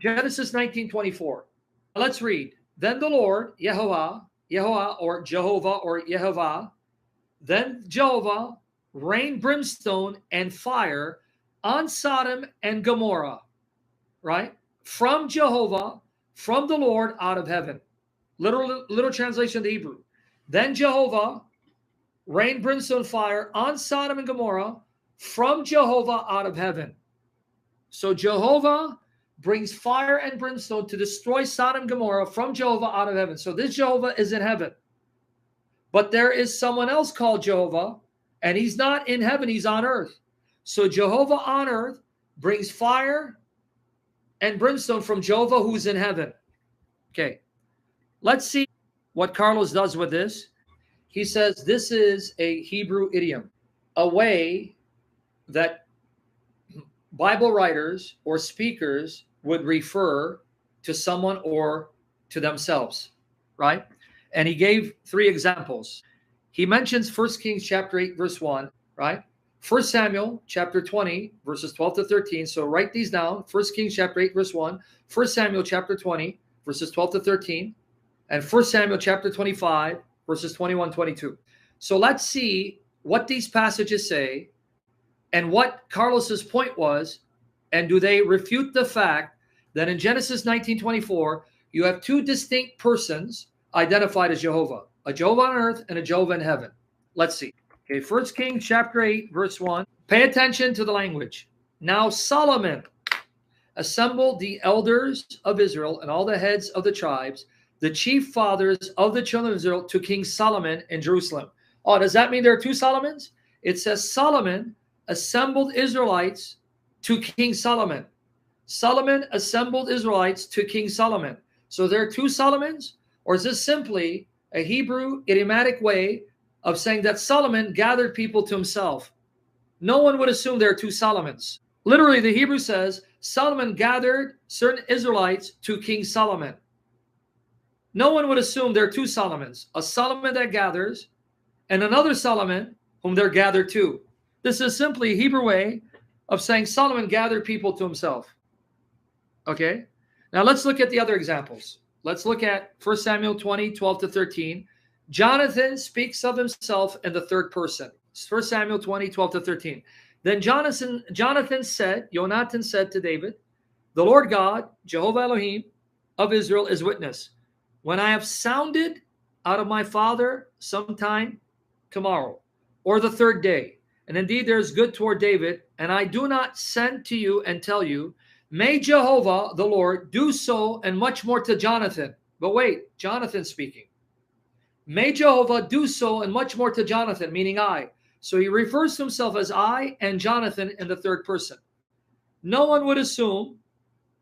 Genesis 19:24. Let's read. Then the Lord, Yehovah or Jehovah or Yehovah, then Jehovah rained brimstone and fire on Sodom and Gomorrah, right? From Jehovah, from the Lord out of heaven. Literal translation to Hebrew. Then Jehovah rained brimstone fire on Sodom and Gomorrah from Jehovah out of heaven. So Jehovah brings fire and brimstone to destroy Sodom and Gomorrah from Jehovah out of heaven. So this Jehovah is in heaven. But there is someone else called Jehovah, and he's not in heaven, he's on earth. So Jehovah on earth brings fire and brimstone from Jehovah who's in heaven. Okay, let's see what Carlos does with this. He says this is a Hebrew idiom, a way that Bible writers or speakers would refer to someone or to themselves, right? And he gave 3 examples. He mentions 1 Kings chapter 8, verse 1, right? 1 Samuel chapter 20, verses 12 to 13. So write these down. 1 Kings chapter 8, verse 1. 1 Samuel chapter 20, verses 12 to 13. And 1 Samuel chapter 25, verses 21, 22. So let's see what these passages say and what Carlos's point was, and do they refute the fact that in Genesis 19:24, you have 2 distinct persons identified as Jehovah, a Jehovah on earth and a Jehovah in heaven. Let's see. Okay, 1 Kings chapter 8, verse 1. Pay attention to the language. Now Solomon assembled the elders of Israel and all the heads of the tribes, the chief fathers of the children of Israel, to King Solomon in Jerusalem. Oh, does that mean there are 2 Solomons? It says Solomon assembled Israelites to King Solomon. Solomon assembled Israelites to King Solomon. So there are 2 Solomons? Or is this simply a Hebrew idiomatic way of saying that Solomon gathered people to himself? No one would assume there are 2 Solomons. Literally, the Hebrew says Solomon gathered certain Israelites to King Solomon. No one would assume there are 2 Solomons, a Solomon that gathers and another Solomon whom they're gathered to. This is simply a Hebrew way of saying Solomon gathered people to himself. Okay, now let's look at the other examples. Let's look at 1 Samuel 20, 12 to 13. Jonathan speaks of himself in the 3rd person. 1 Samuel 20, 12 to 13. Then Jonathan said to David, the Lord God, Jehovah Elohim of Israel is witness. When I have sounded out of my father sometime tomorrow, or the 3rd day, and indeed there is good toward David, and I do not send to you and tell you, may Jehovah, the Lord, do so and much more to Jonathan. But wait, Jonathan speaking. May Jehovah do so and much more to Jonathan, meaning I. So he refers to himself as I and Jonathan in the 3rd person. No one would assume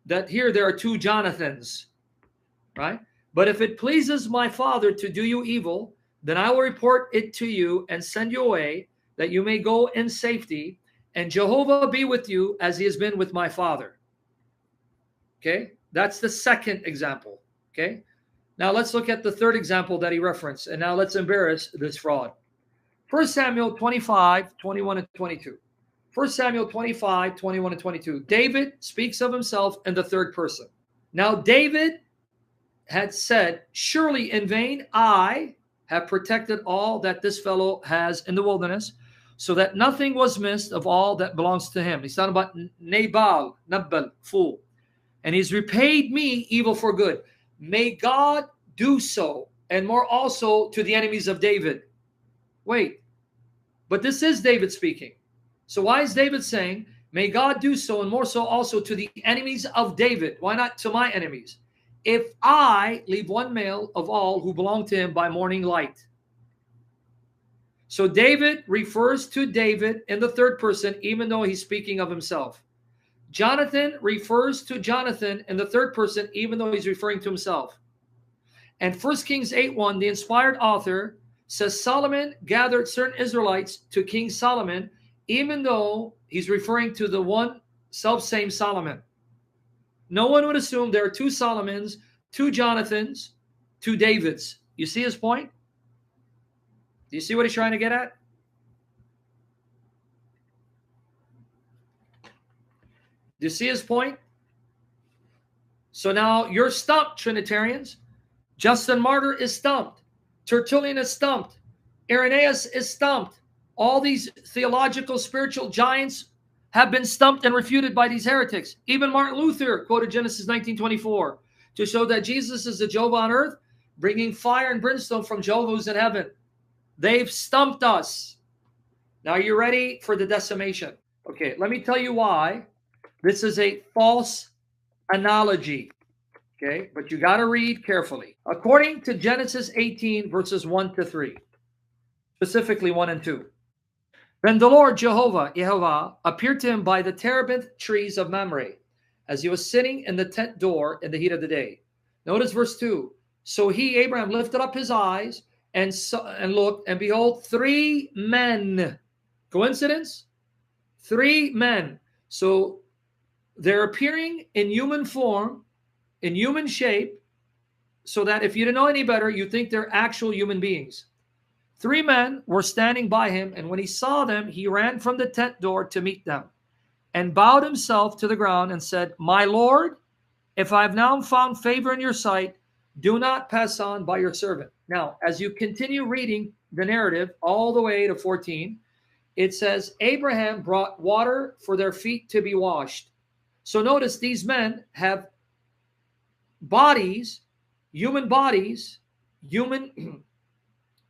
that here there are 2 Jonathans, right? But if it pleases my father to do you evil, then I will report it to you and send you away, that you may go in safety, and Jehovah be with you as he has been with my father. Okay, that's the 2nd example. Okay, now let's look at the 3rd example that he referenced, and now let's embarrass this fraud. 1 Samuel 25, 21 and 22. 1 Samuel 25, 21 and 22. David speaks of himself in the 3rd person. Now David had said, surely in vain I have protected all that this fellow has in the wilderness, so that nothing was missed of all that belongs to him. He's talking about Nabal, fool. And he's repaid me evil for good. May God do so, and more also to the enemies of David. Wait, but this is David speaking. So why is David saying, may God do so, and more so also to the enemies of David? Why not to my enemies? If I leave one male of all who belong to him by morning light. So David refers to David in the 3rd person, even though he's speaking of himself. Jonathan refers to Jonathan in the 3rd person, even though he's referring to himself. And 1 Kings 8:1, the inspired author says Solomon gathered certain Israelites to King Solomon, even though he's referring to the one self-same Solomon. No one would assume there are 2 Solomons, 2 Jonathans, 2 Davids. You see his point? Do you see what he's trying to get at? Do you see his point? So now you're stumped, Trinitarians. Justin Martyr is stumped. Tertullian is stumped. Irenaeus is stumped. All these theological, spiritual giants have been stumped and refuted by these heretics. Even Martin Luther quoted Genesis 19:24 to show that Jesus is the Jehovah on earth, bringing fire and brimstone from Jehovah who's in heaven. They've stumped us. Now you're ready for the decimation. Okay, let me tell you why this is a false analogy. Okay, but you got to read carefully. According to Genesis 18, verses 1 to 3, specifically 1 and 2. Then the Lord Jehovah, YHWH, appeared to him by the terebinth trees of Mamre, as he was sitting in the tent door in the heat of the day. Notice verse 2. So he, Abraham, lifted up his eyes and looked, and behold, 3 men. Coincidence? 3 men. So they're appearing in human form, in human shape, so that if you don't know any better, you think they're actual human beings. 3 men were standing by him, and when he saw them, he ran from the tent door to meet them, and bowed himself to the ground and said, My Lord, if I have now found favor in your sight, do not pass on by your servant. Now, as you continue reading the narrative all the way to 14, it says, Abraham brought water for their feet to be washed. So notice these men have bodies, human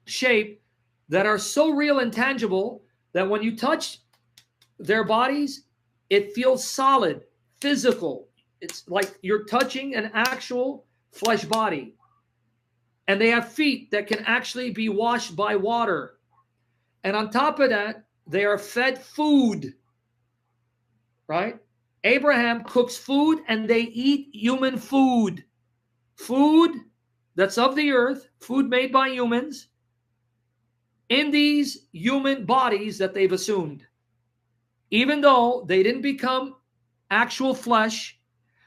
shape that are so real and tangible that when you touch their bodies, it feels solid, physical. It's like you're touching an actual flesh body. And they have feet that can actually be washed by water. And on top of that, they are fed food, right? Abraham cooks food and they eat human food. Food that's of the earth, food made by humans, in these human bodies that they've assumed. Even though they didn't become actual flesh,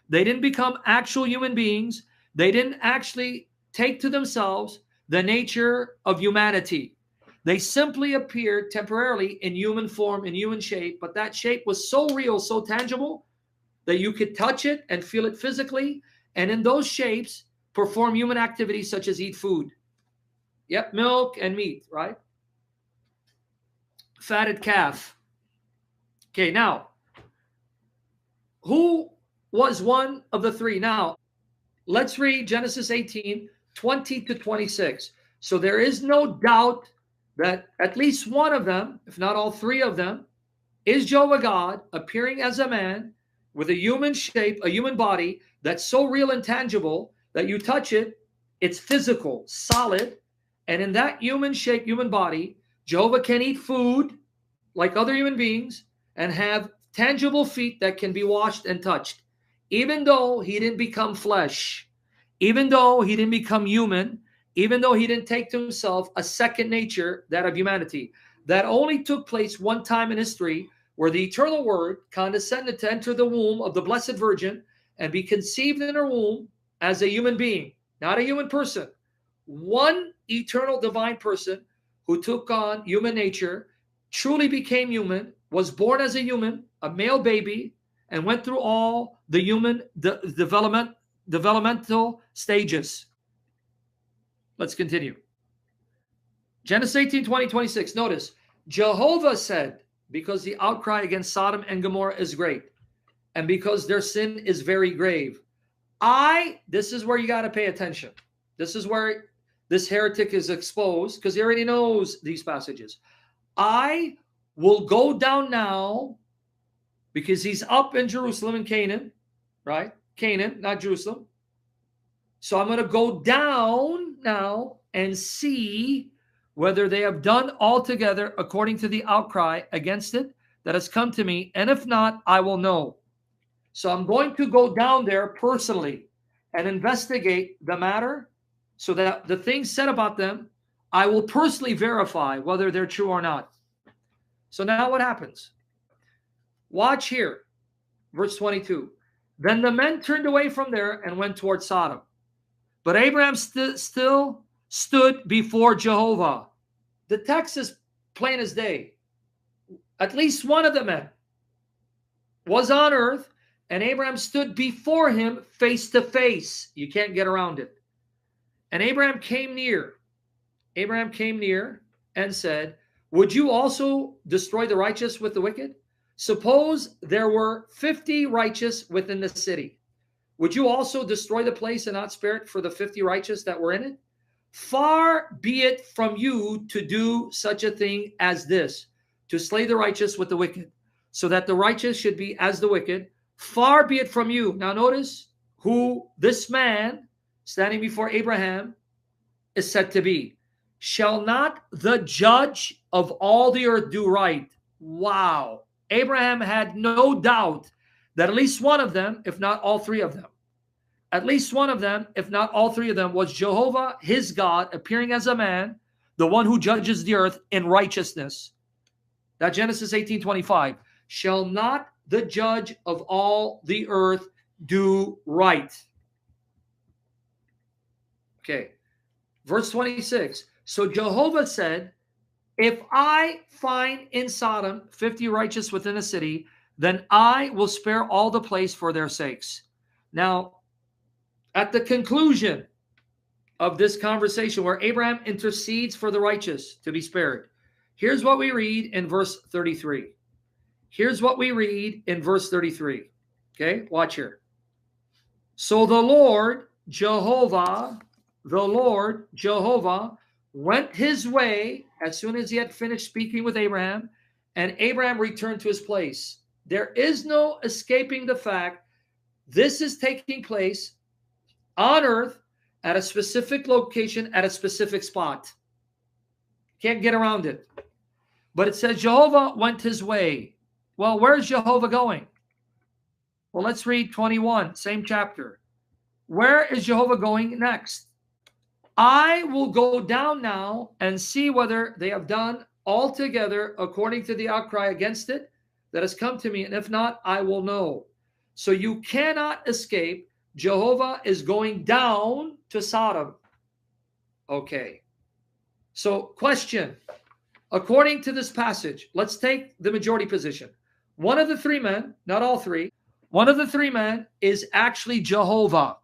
they didn't become actual human beings, they didn't actually take to themselves the nature of humanity. They simply appeared temporarily in human form, in human shape, but that shape was so real, so tangible, that you could touch it and feel it physically, and in those shapes, perform human activities such as eat food. Yep, milk and meat, right? Fatted calf. Okay, now, who was one of the 3? Now, let's read Genesis 18, 20 to 26. So there is no doubt that at least one of them, if not all 3 of them, is Jehovah God appearing as a man with a human shape, a human body that's so real and tangible that you touch it, it's physical, solid. And in that human shape, human body, Jehovah can eat food like other human beings and have tangible feet that can be washed and touched. Even though he didn't become flesh, even though he didn't become human, even though he didn't take to himself a second nature, that of humanity. That only took place one time in history, where the eternal word condescended to enter the womb of the Blessed Virgin and be conceived in her womb as a human being, not a human person. One eternal divine person who took on human nature, truly became human, was born as a human, a male baby, and went through all the human developmental stages. Let's continue. Genesis 18, 20, 26. Notice, Jehovah said, because the outcry against Sodom and Gomorrah is great, and because their sin is very grave, this is where you got to pay attention. This is where this heretic is exposed, because he already knows these passages. I will go down now, because he's up in Jerusalem and Canaan, right? Canaan, not Jerusalem. So I'm going to go down now and see whether they have done altogether according to the outcry against it that has come to me. And if not, I will know. So I'm going to go down there personally and investigate the matter, so that the things said about them, I will personally verify whether they're true or not. So now what happens? Watch here, verse 22. Then the men turned away from there and went toward Sodom. But Abraham still stood before Jehovah. The text is plain as day. At least one of the men was on earth, And Abraham stood before him face to face. You can't get around it. And Abraham came near. Abraham came near and said, would you also destroy the righteous with the wicked? Suppose there were 50 righteous within the city. Would you also destroy the place and not spare it for the 50 righteous that were in it? Far be it from you to do such a thing as this, to slay the righteous with the wicked, so that the righteous should be as the wicked. Far be it from you. Now notice who this man standing before Abraham is said to be. Shall not the judge of all the earth do right? Wow. Abraham had no doubt that at least one of them, if not all three of them, at least one of them, if not all three of them, was Jehovah, his God, appearing as a man, the one who judges the earth in righteousness. That Genesis 18:25. Shall not the judge of all the earth do right? Okay. Verse 26. So Jehovah said, if I find in Sodom 50 righteous within the city, then I will spare all the place for their sakes. Now, at the conclusion of this conversation where Abraham intercedes for the righteous to be spared, here's what we read in verse 33. Here's what we read in verse 33. Okay, watch here. So the Lord Jehovah went his way as soon as he had finished speaking with Abraham, and Abraham returned to his place. There is no escaping the fact this is taking place on earth at a specific location at a specific spot. Can't get around it. But it says Jehovah went his way. Well, where's Jehovah going? Well, let's read 21, same chapter. Where is Jehovah going next? I will go down now and see whether they have done altogether according to the outcry against it that has come to me, and if not, I will know. So you cannot escape. Jehovah is going down to Sodom. Okay. So question. According to this passage, let's take the majority position. One of the three men, not all three, one of the three men is actually Jehovah.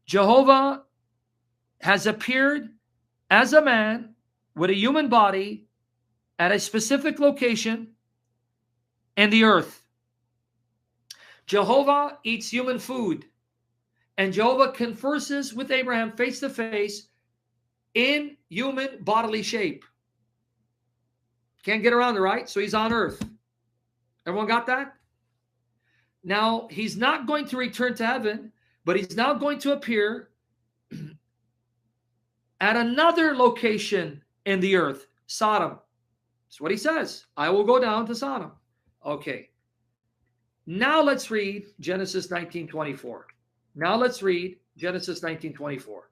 Jehovah has appeared as a man with a human body at a specific location in the earth. Jehovah eats human food, and Jehovah converses with Abraham face to face in human bodily shape. Can't get around it, right? So he's on earth. Everyone got that? Now, he's not going to return to heaven, but he's now going to appear at another location in the earth, Sodom. That's what he says. I will go down to Sodom. Okay. Now let's read Genesis 19:24. Now let's read Genesis 19:24.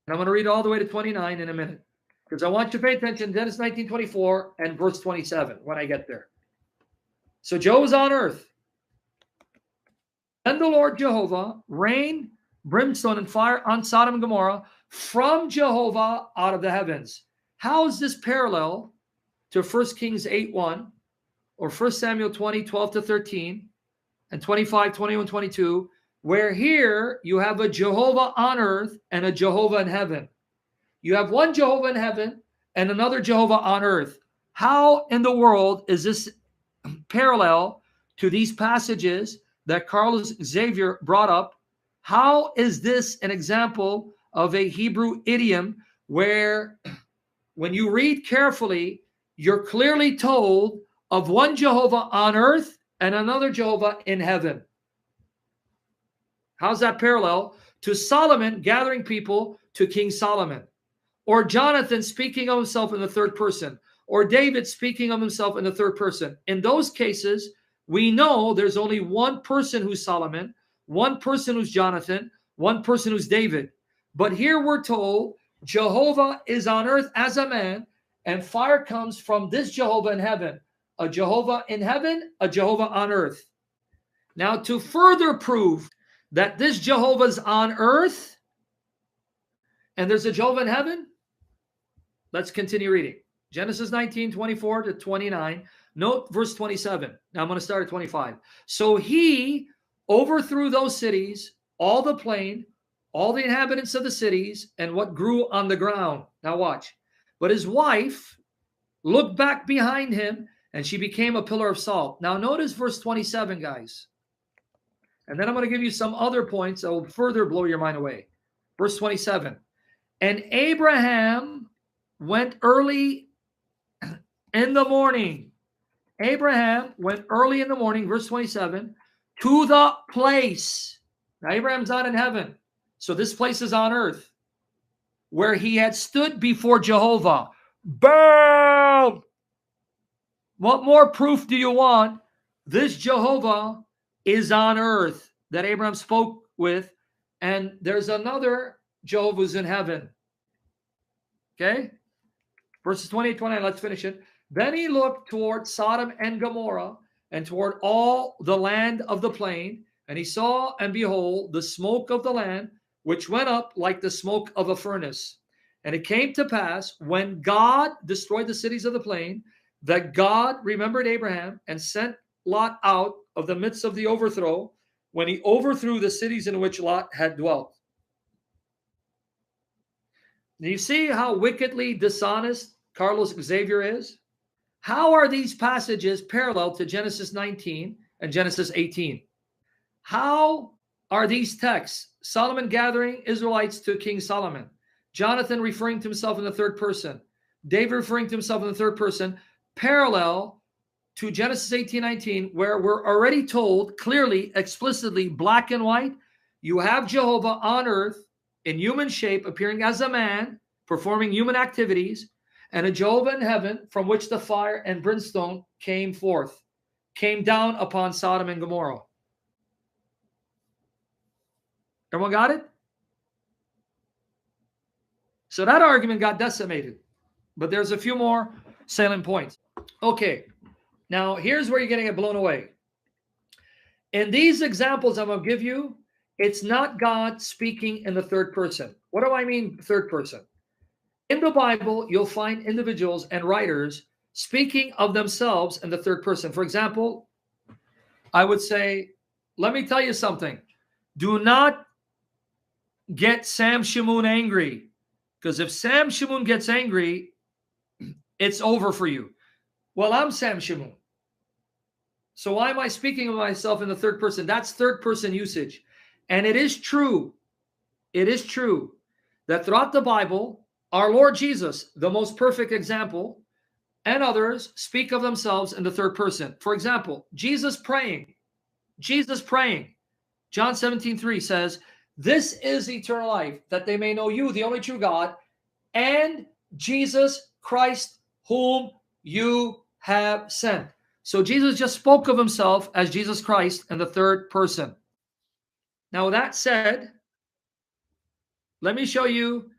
And I'm going to read all the way to 29 in a minute, because I want you to pay attention to Genesis 19:24 and verse 27 when I get there. So Joe is on earth. Then the Lord Jehovah rained brimstone and fire on Sodom and Gomorrah from Jehovah out of the heavens. How is this parallel to 1 Kings 8:1 or 1 Samuel 20:12-13 and 25:21-22, where here you have a Jehovah on earth and a Jehovah in heaven? You have one Jehovah in heaven and another Jehovah on earth. How in the world is this parallel to these passages that Carlos Xavier brought up? How is this an example of a Hebrew idiom where when you read carefully, you're clearly told of one Jehovah on earth and another Jehovah in heaven? How's that parallel to Solomon gathering people to King Solomon? Or Jonathan speaking of himself in the third person? Or David speaking of himself in the third person? In those cases, we know there's only one person who's Solomon, one person who's Jonathan, one person who's David. But here we're told Jehovah is on earth as a man, and fire comes from this Jehovah in heaven. A Jehovah in heaven, a Jehovah on earth. Now, to further prove that this Jehovah's on earth and there's a Jehovah in heaven, let's continue reading. Genesis 19:24-29. Note verse 27. Now I'm going to start at 25. So he overthrew those cities, all the plain, all the inhabitants of the cities, and what grew on the ground. Now watch. But his wife looked back behind him, and she became a pillar of salt. Now notice verse 27, guys. And then I'm going to give you some other points that will further blow your mind away. Verse 27. And Abraham went early in the morning. Abraham went early in the morning, verse 27, to the place. Now, Abraham's not in heaven. So this place is on earth, where he had stood before Jehovah. Boom! What more proof do you want? This Jehovah is on earth that Abraham spoke with, and there's another Jehovah who's in heaven. Okay? Verses 28, 29, let's finish it. Then he looked toward Sodom and Gomorrah and toward all the land of the plain, and he saw, and behold, the smoke of the land, which went up like the smoke of a furnace. And it came to pass, when God destroyed the cities of the plain, that God remembered Abraham and sent Lot out of the midst of the overthrow, when he overthrew the cities in which Lot had dwelt. Do you see how wickedly dishonest Carlos Xavier is? How are these passages parallel to Genesis 19 and Genesis 18? How are these texts, Solomon gathering Israelites to King Solomon, Jonathan referring to himself in the third person, David referring to himself in the third person, parallel to Genesis 18:19, where we're already told clearly, explicitly, black and white, you have Jehovah on earth in human shape, appearing as a man, performing human activities, and a Jehovah in heaven from which the fire and brimstone came forth, came down upon Sodom and Gomorrah. Everyone got it? So that argument got decimated, but there's a few more salient points. Okay, now here's where you're getting it blown away. In these examples I'm going to give you, it's not God speaking in the third person. What do I mean third person? In the Bible, you'll find individuals and writers speaking of themselves in the third person. For example, I would say, let me tell you something. Do not get Sam Shamoun angry, because if Sam Shamoun gets angry, it's over for you. Well, I'm Sam Shamoun. So why am I speaking of myself in the third person? That's third person usage. And it is true that throughout the Bible, our Lord Jesus, the most perfect example, and others speak of themselves in the third person. For example, Jesus praying. John 17:3 says, this is eternal life, that they may know you, the only true God, and Jesus Christ, whom you have sent. So Jesus just spoke of himself as Jesus Christ in the third person. Now, with that said, let me show you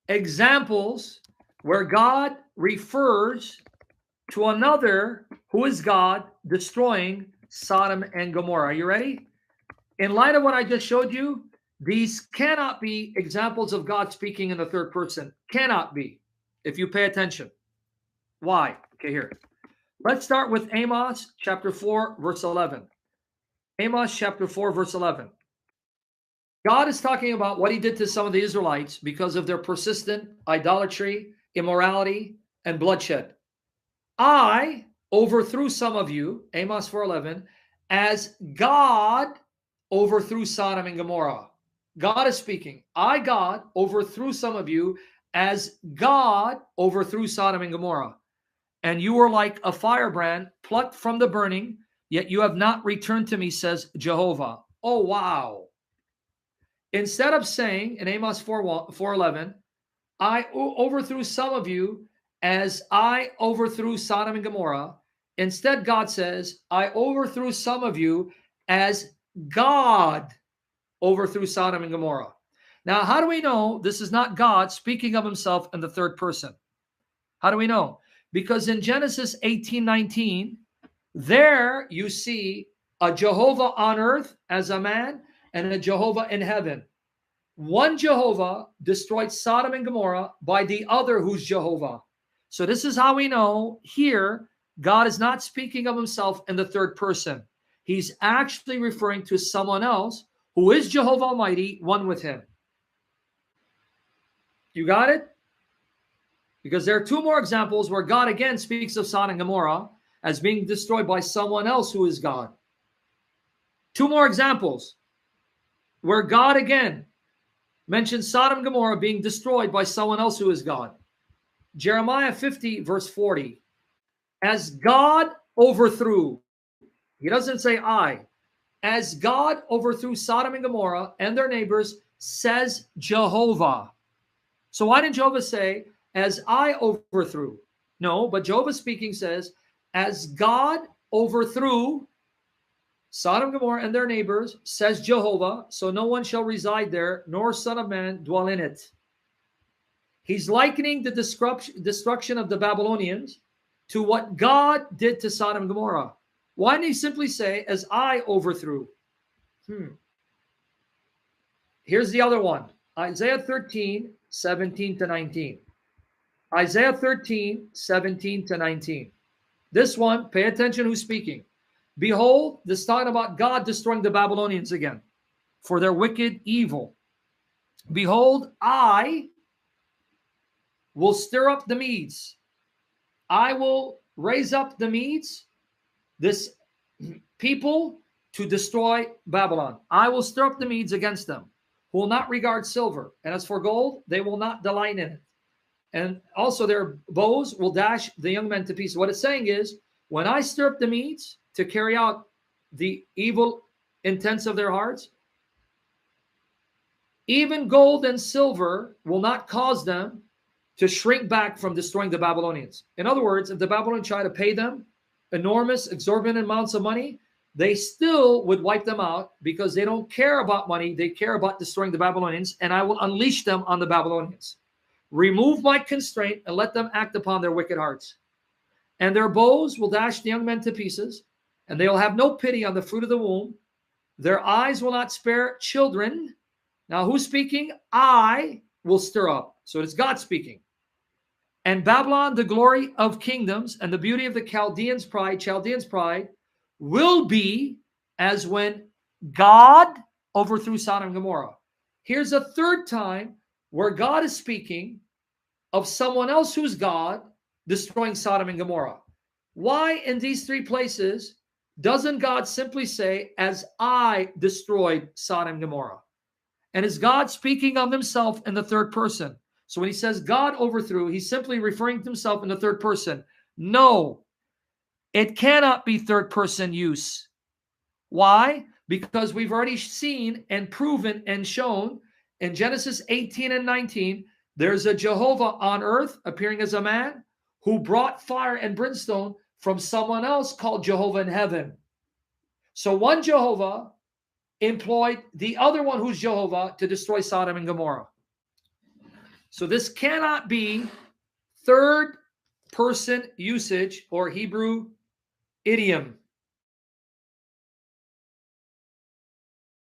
examples where God refers to another who is God destroying Sodom and Gomorrah. Are you ready? In light of what I just showed you, these cannot be examples of God speaking in the third person. Cannot be, if you pay attention. Why? Okay, here. Let's start with Amos chapter 4, verse 11. Amos chapter 4, verse 11. God is talking about what he did to some of the Israelites because of their persistent idolatry, immorality, and bloodshed. I overthrew some of you, Amos 4:11, as God overthrew Sodom and Gomorrah. God is speaking. I, God, overthrew some of you as God overthrew Sodom and Gomorrah. And you were like a firebrand plucked from the burning, yet you have not returned to me, says Jehovah. Oh, wow. Instead of saying in Amos 4:11, I overthrew some of you as I overthrew Sodom and Gomorrah, instead God says, I overthrew some of you as God overthrew Sodom and Gomorrah. Now, how do we know this is not God speaking of himself in the third person? How do we know? Because in Genesis 18:19, there you see a Jehovah on earth as a man and a Jehovah in heaven. One Jehovah destroyed Sodom and Gomorrah by the other who's Jehovah. So this is how we know here God is not speaking of himself in the third person. He's actually referring to someone else who is Jehovah Almighty, one with him. You got it? Because there are two more examples where God again speaks of Sodom and Gomorrah as being destroyed by someone else who is God. Two more examples where God again mentions Sodom and Gomorrah being destroyed by someone else who is God. Jeremiah 50, verse 40. As God overthrew, he doesn't say I, as God overthrew Sodom and Gomorrah and their neighbors, says Jehovah. So why didn't Jehovah say, as I overthrew? No, but Jehovah speaking says, as God overthrew Sodom and Gomorrah and their neighbors, says Jehovah, so no one shall reside there, nor son of man dwell in it. He's likening the destruction of the Babylonians to what God did to Sodom and Gomorrah. Why didn't he simply say, as I overthrew? Here's the other one. Isaiah 13, 17 to 19. Isaiah 13, 17 to 19. This one, pay attention who's speaking. Behold, this is talking about God destroying the Babylonians again for their wicked evil. Behold, I will stir up the Medes. I will raise up the Medes, this people, to destroy Babylon. I will stir up the Medes against them, who will not regard silver. And as for gold, they will not delight in it. And also their bows will dash the young men to pieces. What it's saying is, when I stir up the Medes to carry out the evil intents of their hearts, even gold and silver will not cause them to shrink back from destroying the Babylonians. In other words, if the Babylonians try to pay them enormous, exorbitant amounts of money, they still would wipe them out because they don't care about money. They care about destroying the Babylonians, and I will unleash them on the Babylonians. Remove my constraint and let them act upon their wicked hearts. And their bows will dash the young men to pieces, and they will have no pity on the fruit of the womb. Their eyes will not spare children. Now, who's speaking? I will stir up. So it's God speaking. And Babylon, the glory of kingdoms, and the beauty of the Chaldeans' pride, will be as when God overthrew Sodom and Gomorrah. Here's a third time where God is speaking of someone else who's God destroying Sodom and Gomorrah. Why in these three places doesn't God simply say, as I destroyed Sodom and Gomorrah? And is God speaking of himself in the third person? So when he says God overthrew, he's simply referring to himself in the third person. No, it cannot be third person use. Why? Because we've already seen and proven and shown in Genesis 18 and 19, there's a Jehovah on earth appearing as a man who brought fire and brimstone from someone else called Jehovah in heaven. So one Jehovah employed the other one who's Jehovah to destroy Sodom and Gomorrah. So this cannot be third person usage or Hebrew idiom.